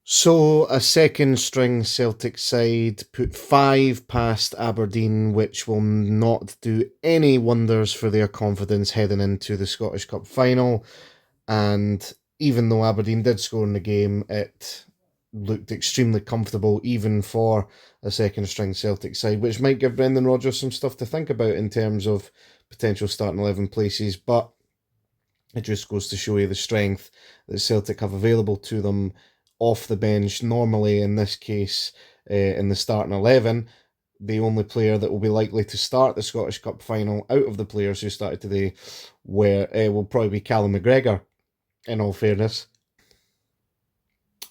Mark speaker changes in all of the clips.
Speaker 1: So, a second string Celtic side put 5 past Aberdeen, which will not do any wonders for their confidence heading into the Scottish Cup final. And even though Aberdeen did score in the game, it looked extremely comfortable, even for a second string Celtic side, which might give Brendan Rodgers some stuff to think about in terms of potential starting 11 places. But it just goes to show you the strength that Celtic have available to them off the bench. Normally, in this case, in the starting 11, the only player that will be likely to start the Scottish Cup final out of the players who started today will probably be Callum McGregor, in all fairness.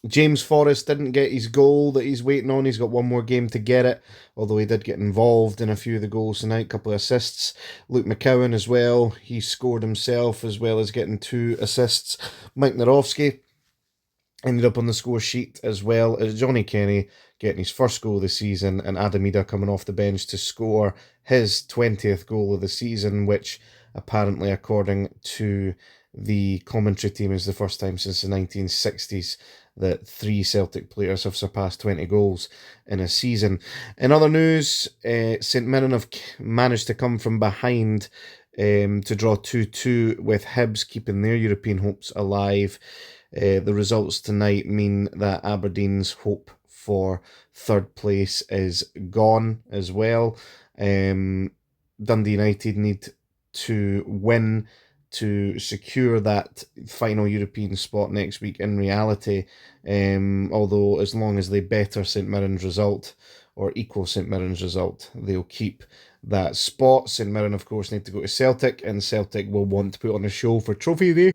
Speaker 1: James Forrest didn't get his goal that he's waiting on. He's got one more game to get it, although he did get involved in a few of the goals tonight, a couple of assists. Luke McCowan as well. He scored himself as well as getting 2 assists. Mike Narowski ended up on the score sheet as well as Johnny Kenny getting his first goal of the season and Adam Ida coming off the bench to score his 20th goal of the season, which apparently, according to the commentary team, is the first time since the 1960s that 3 Celtic players have surpassed 20 goals in a season. In other news, St Mirren have managed to come from behind to draw 2-2 with Hibs, keeping their European hopes alive. The results tonight mean that Aberdeen's hope for third place is gone as well. Dundee United need to win to secure that final European spot next week in reality. Although as long as they better St Mirren's result or equal St Mirren's result, they'll keep that spot. St Mirren, of course, need to go to Celtic, and Celtic will want to put on a show for Trophy Day.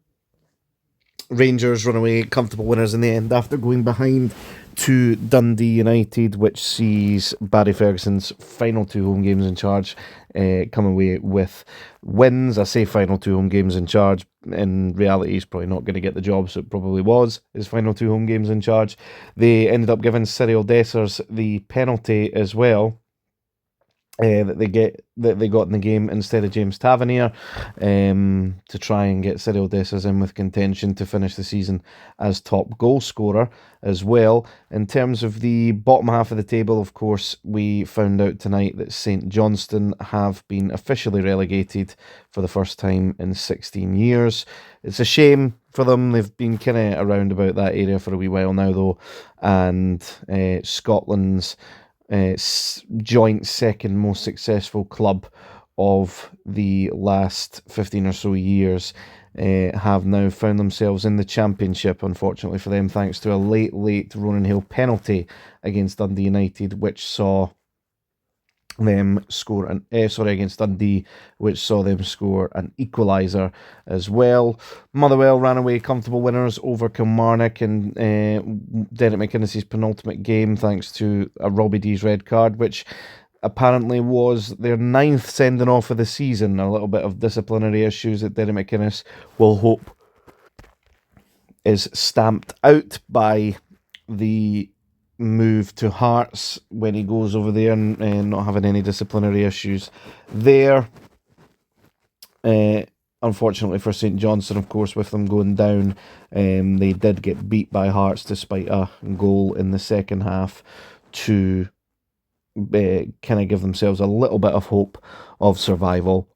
Speaker 1: Rangers run away comfortable winners in the end after going behind to Dundee United, which sees Barry Ferguson's final 2 home games in charge come away with wins. I say final 2 home games in charge. In reality, he's probably not going to get the job, so it probably was his final 2 home games in charge. They ended up giving Cyril Dessers the penalty as well. That they got in the game instead of James Tavernier, to try and get Cyril Dessers in with contention to finish the season as top goal scorer as well. In terms of the bottom half of the table, of course, we found out tonight that St Johnstone have been officially relegated for the first time in 16 years. It's a shame for them. They've been kind of around about that area for a wee while now, though, and Scotland's joint second most successful club of the last 15 or so years have now found themselves in the Championship, unfortunately for them, thanks to a late Ronan Hill penalty against Dundee United, which saw them score against Dundee, which saw them score an equaliser as well. Motherwell ran away comfortable winners over Kilmarnock in Derek McInnes's penultimate game, thanks to a Robbie D's red card, which apparently was their 9th sending off of the season. A little bit of disciplinary issues that Derek McInnes will hope is stamped out by the move to Hearts when he goes over there, and not having any disciplinary issues there. Unfortunately for St Johnstone, of course, with them going down, they did get beat by Hearts despite a goal in the second half to kind of give themselves a little bit of hope of survival.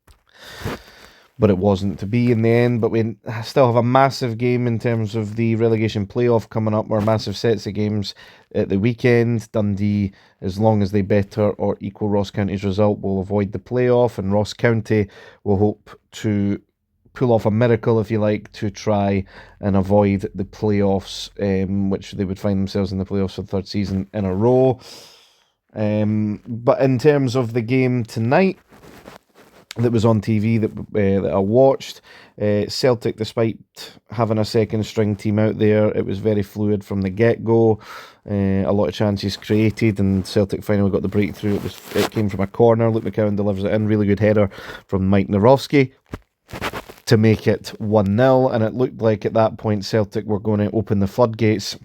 Speaker 1: But it wasn't to be in the end. But we still have a massive game in terms of the relegation playoff coming up, or massive sets of games at the weekend. Dundee, as long as they better or equal Ross County's result, will avoid the playoff, and Ross County will hope to pull off a miracle, if you like, to try and avoid the playoffs, which they would find themselves in the playoffs for the 3rd season in a row. But in terms of the game tonight that was on TV that I watched, Celtic, despite having a second string team out there, it was very fluid from the get-go. A lot of chances created, and Celtic finally got the breakthrough. It came from a corner. Luke McCowan delivers it in. Really good header from Mike Narowski to make it 1-0, and it looked like at that point Celtic were going to open the floodgates.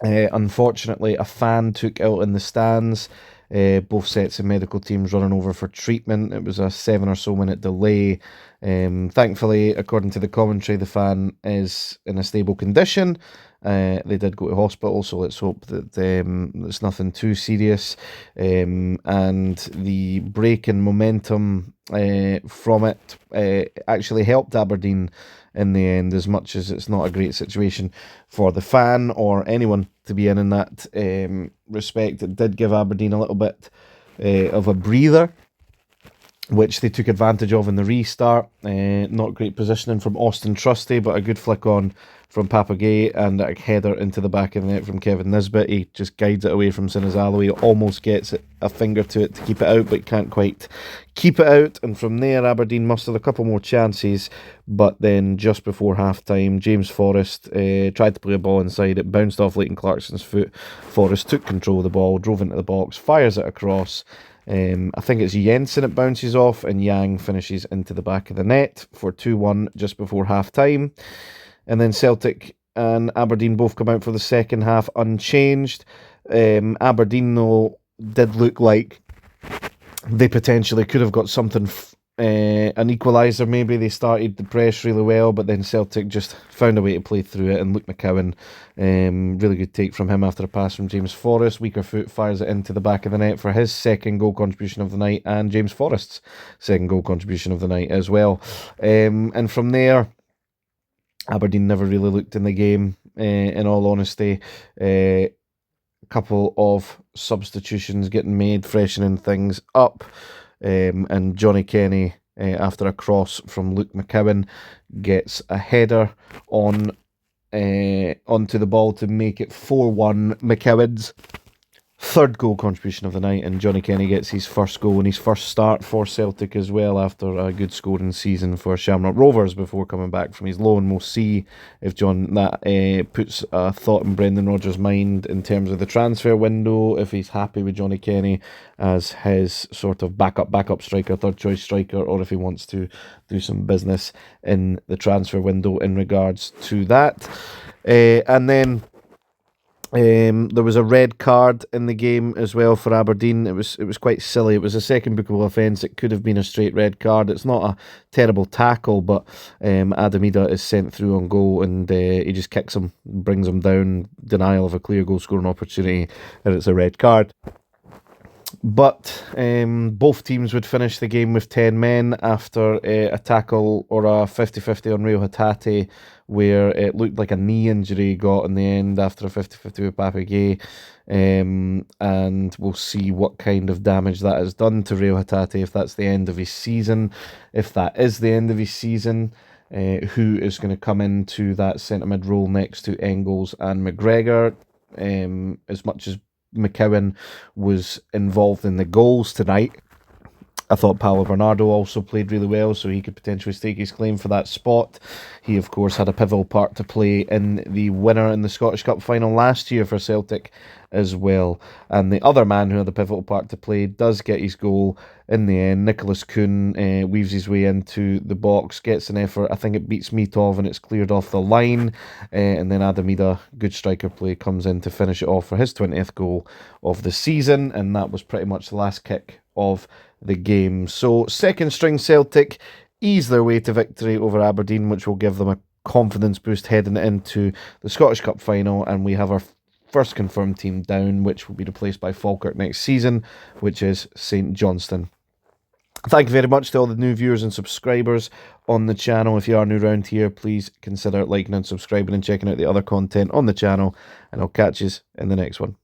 Speaker 1: Unfortunately, a fan took out in the stands both sets of medical teams running over for treatment. It was a 7 or so minute delay. Thankfully, according to the commentary, the fan is in a stable condition. They did go to hospital, so let's hope that it's nothing too serious. And the break in momentum from it actually helped Aberdeen in the end, as much as it's not a great situation for the fan or anyone to be in that respect. It did give Aberdeen a little bit of a breather, which they took advantage of in the restart. Not great positioning from Austin Trusty, but a good flick on from Papagay and a header into the back of the net from Kevin Nisbet. He just guides it away from Sinazalo. He almost gets it, a finger to it to keep it out, but can't quite keep it out. And from there, Aberdeen mustered a couple more chances, but then just before half-time, James Forrest tried to play a ball inside. It bounced off Leighton Clarkson's foot. Forrest took control of the ball, drove into the box, fires it across. I think it's Jensen it bounces off, and Yang finishes into the back of the net for 2-1 just before half-time. And then Celtic and Aberdeen both come out for the second half unchanged. Aberdeen, though, did look like they potentially could have got something, an equaliser maybe. They started the press really well, but then Celtic just found a way to play through it. And Luke McCowan, really good take from him after a pass from James Forrest. Weaker foot fires it into the back of the net for his second goal contribution of the night, and James Forrest's second goal contribution of the night as well. And from there, Aberdeen never really looked in the game, in all honesty. A couple of substitutions getting made, freshening things up. And Johnny Kenny, after a cross from Luke McCowan, gets a header onto the ball to make it 4-1. McCowan's third goal contribution of the night, and Johnny Kenny gets his first goal and his first start for Celtic as well, after a good scoring season for Shamrock Rovers before coming back from his loan. We'll see if that puts a thought in Brendan Rodgers' mind in terms of the transfer window, if he's happy with Johnny Kenny as his sort of backup striker, third choice striker, or if he wants to do some business in the transfer window in regards to that. And then there was a red card in the game as well for Aberdeen. It was quite silly. It was a second bookable offence. It could have been a straight red card. It's not a terrible tackle, but Adamida is sent through on goal, and he just kicks him, brings him down, denial of a clear goal scoring opportunity, and it's a red card. But both teams would finish the game with 10 men after a tackle or a 50-50 on Rio Hatate, where it looked like a knee injury he got in the end after a 50-50 with Papagay. And we'll see what kind of damage that has done to Rio Hatate, if that's the end of his season. If that is the end of his season, who is going to come into that centre mid role next to Engels and McGregor? As much as McCowan was involved in the goals tonight, I thought Paolo Bernardo also played really well, so he could potentially stake his claim for that spot. He, of course, had a pivotal part to play in the winner in the Scottish Cup final last year for Celtic as well. And the other man who had a pivotal part to play does get his goal in the end. Nicholas Kuhn weaves his way into the box, gets an effort. I think it beats Mitov and it's cleared off the line. And then Adamida, good striker play, comes in to finish it off for his 20th goal of the season. And that was pretty much the last kick of the game. So second string Celtic ease their way to victory over Aberdeen, which will give them a confidence boost heading into the Scottish Cup final, and we have our first confirmed team down, which will be replaced by Falkirk next season, which is St Johnstone. Thank you very much to all the new viewers and subscribers on the channel. If you are new around here, please consider liking and subscribing and checking out the other content on the channel, and I'll catch you in the next one.